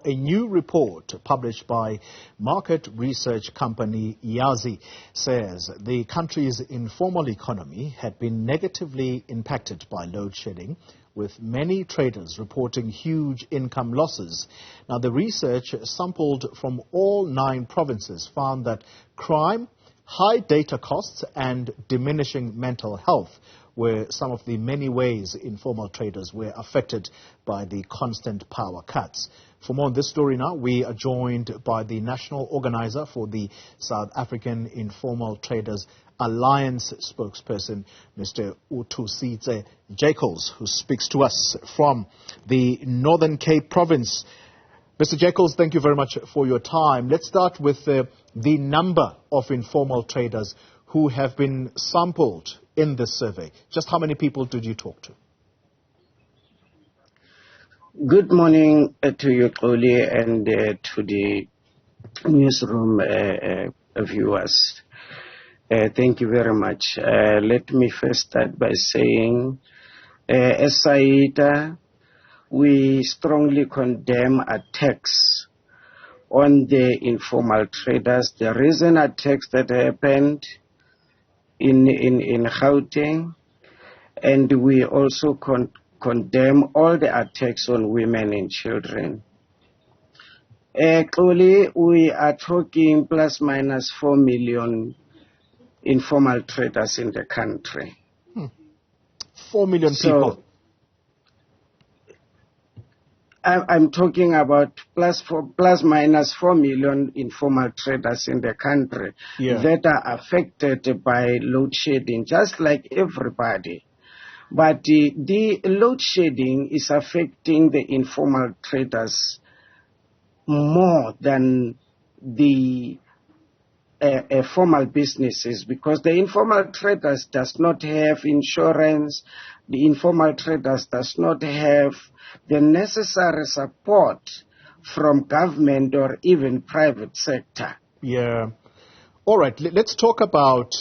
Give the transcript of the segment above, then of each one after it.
A new report published by market research company Yazi says the country's informal economy had been negatively impacted by load shedding, with many traders reporting huge income losses. Now, the research sampled from all 9 provinces found that crime, high data costs and diminishing mental health were some of the many ways informal traders were affected by the constant power cuts. For more on this story now, we are joined by the National Organiser for the South African Informal Traders Alliance spokesperson, Mr. Othusitse Jackals, who speaks to us from the Northern Cape province. Mr. Jackals, thank you very much for your time. Let's start with the number of informal traders who have been sampled in this survey. Just how many people did you talk to? Good morning to you, Oli, and to the newsroom viewers. Thank you very much. Let me first start by saying, as SAITA, we strongly condemn attacks on the informal traders. The recent attacks that happened in Gauteng, and we also condemn all the attacks on women and children. Clearly, we are talking plus minus 4 million informal traders in the country. 4 million people. I'm talking about plus minus 4 million informal traders in the country that are affected by load shedding, just like everybody. But the load shedding is affecting the informal traders more than the formal businesses, because the informal traders does not have insurance, the informal traders does not have the necessary support from government or even private sector. Yeah. All right, let's talk about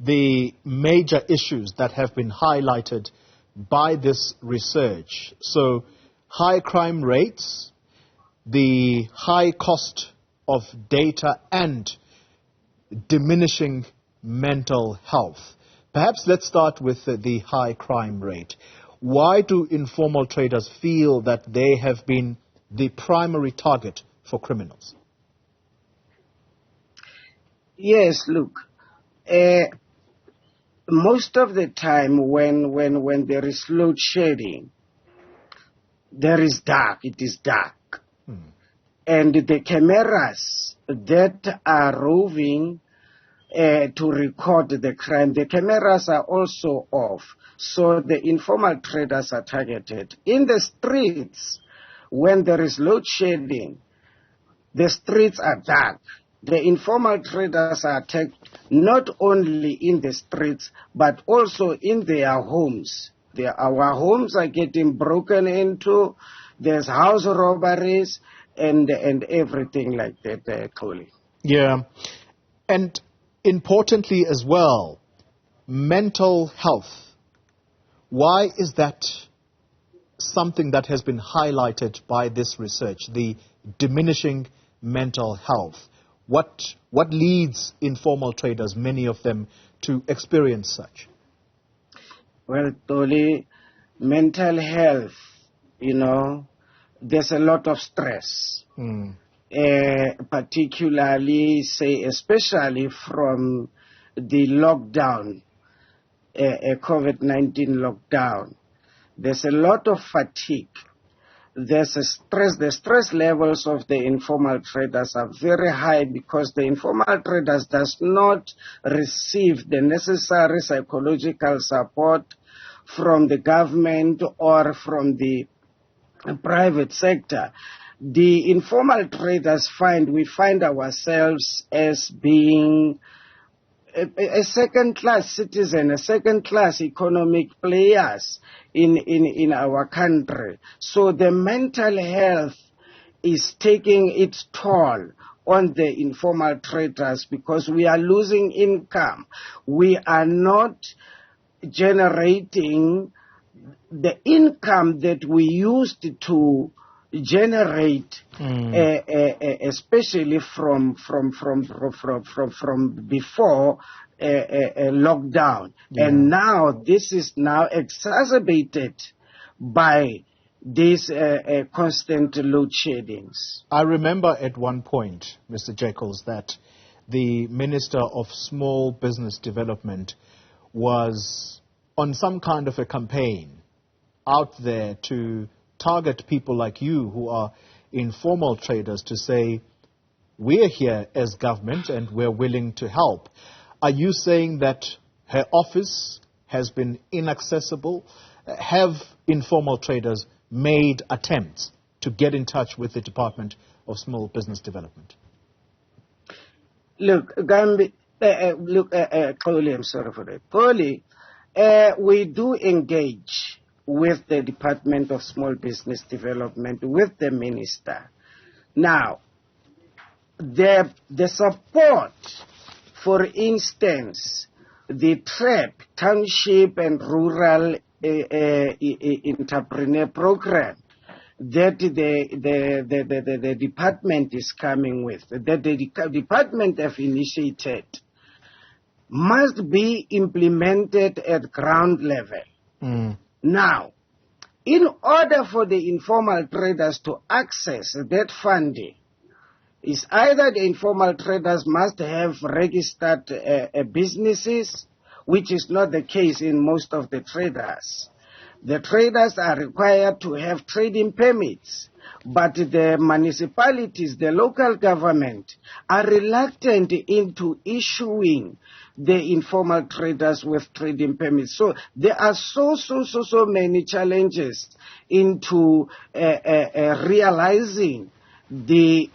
the major issues that have been highlighted by this research. So, high crime rates, the high cost of data, and diminishing mental health. Perhaps let's start with the high crime rate. Why do informal traders feel that they have been the primary target for criminals? Yes, look, most of the time when there is load shedding, there is dark, it is dark. And the cameras that are roving to record the crime, the cameras are also off. So the informal traders are targeted. In the streets, when there is load shedding, the streets are dark. The informal traders are attacked not only in the streets, but also in their homes. Our homes are getting broken into. There's house robberies and everything like that, Cole. Yeah. And importantly as well, mental health. Why is that something that has been highlighted by this research, the diminishing mental health? What leads informal traders, many of them, to experience such? Well, Toli, mental health, there's a lot of stress, particularly, especially from the lockdown, COVID-19 lockdown. There's a lot of fatigue. There's a stress. The stress levels of the informal traders are very high because the informal traders does not receive the necessary psychological support from the government or from the private sector. The informal traders we find ourselves as being a second-class citizen, a second-class economic players in our country. So the mental health is taking its toll on the informal traders because we are losing income. We are not generating the income that we used to generate, especially from before lockdown, and now this is now exacerbated by these constant load sheddings. I remember at one point, Mr. Jackals, that the Minister of Small Business Development was on some kind of a campaign out there to target people like you who are informal traders to say, we're here as government and we're willing to help. Are you saying that her office has been inaccessible? Have informal traders made attempts to get in touch with the Department of Small Business Development? Look, Gambi, Koli, I'm sorry for that. Koli, we do engage with the Department of Small Business Development, with the minister. Now, the support, for instance, the TRAP, Township and Rural Entrepreneur Program, that the department is coming with, that the department have initiated, must be implemented at ground level. Now, in order for the informal traders to access that funding, is either the informal traders must have registered businesses, which is not the case in most of the traders. The traders are required to have trading permits, but the municipalities, the local government, are reluctant into issuing the informal traders with trading permits. So there are so many challenges into realizing the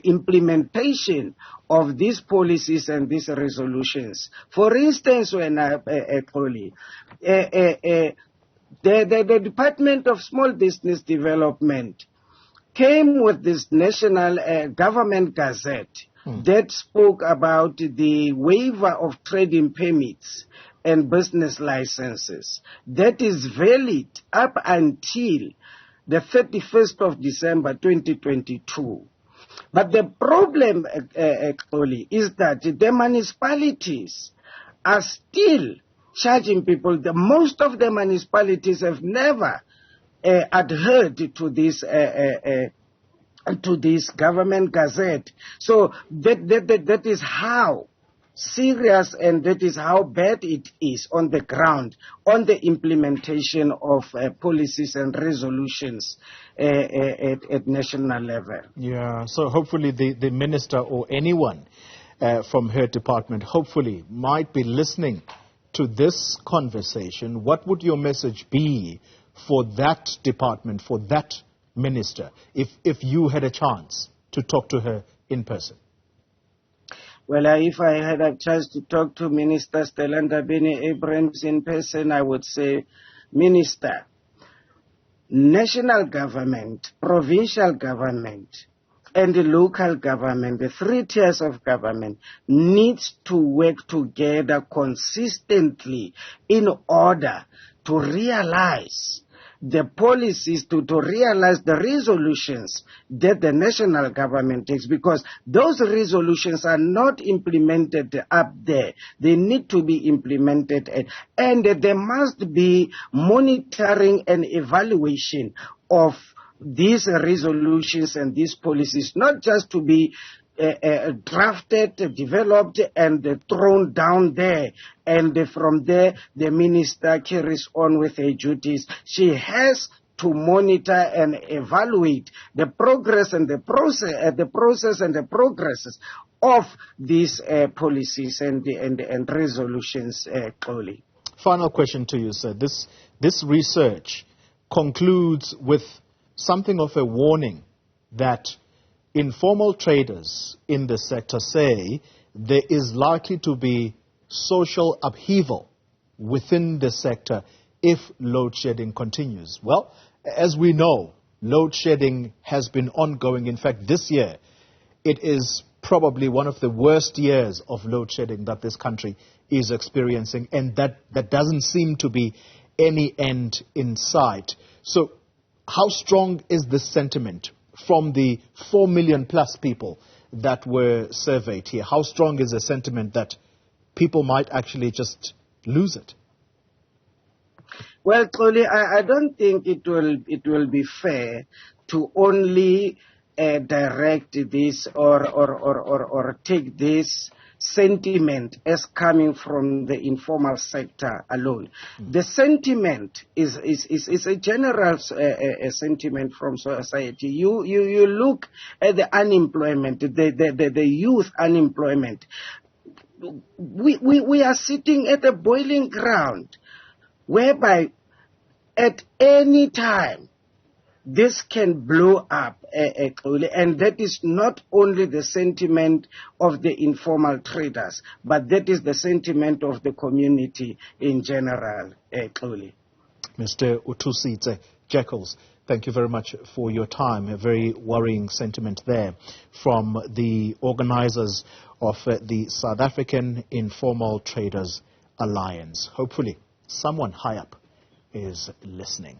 implementation of these policies and these resolutions. For instance, when the Department of Small Business Development came with this national government gazette that spoke about the waiver of trading permits and business licenses that is valid up until the 31st of December 2022. But the problem, actually, is that the municipalities are still charging people. Most of the municipalities have never adhered to this government gazette. So that is how serious and that is how bad it is on the ground, on the implementation of policies and resolutions at national level. Yeah, so hopefully the minister or anyone from her department hopefully might be listening to this conversation. What would your message be for that department, for that minister, if you had a chance to talk to her in person? Well, if I had a chance to talk to Minister Stelanda Bini-Abrams in person, I would say, Minister, national government, provincial government, and the local government, the three tiers of government, needs to work together consistently in order to realize the policies, to realize the resolutions that the national government takes, because those resolutions are not implemented up there. They need to be implemented, and there must be monitoring and evaluation of these resolutions and these policies, not just to be drafted, developed, and thrown down there. And from there, the minister carries on with her duties. She has to monitor and evaluate the progress and the process and the progresses of these policies and resolutions. Clearly. Final question to you, sir. This research concludes with something of a warning that informal traders in the sector say there is likely to be social upheaval within the sector if load shedding continues. Well, as we know, load shedding has been ongoing. In fact, this year, it is probably one of the worst years of load shedding that this country is experiencing, and that doesn't seem to be any end in sight. So How strong is this sentiment from the 4 million plus people that were surveyed here? How strong is the sentiment that people might actually just lose it? Well, truly, I don't think it will be fair to only direct this or take this sentiment as coming from the informal sector alone. The sentiment is a general sentiment from society. You look at the unemployment, the youth unemployment. We are sitting at a boiling ground, whereby at any time this can blow up, and that is not only the sentiment of the informal traders, but that is the sentiment of the community in general. Mr. Othusitse, Jackals, thank you very much for your time. A very worrying sentiment there from the organisers of the South African Informal Traders Alliance. Hopefully, someone high up is listening.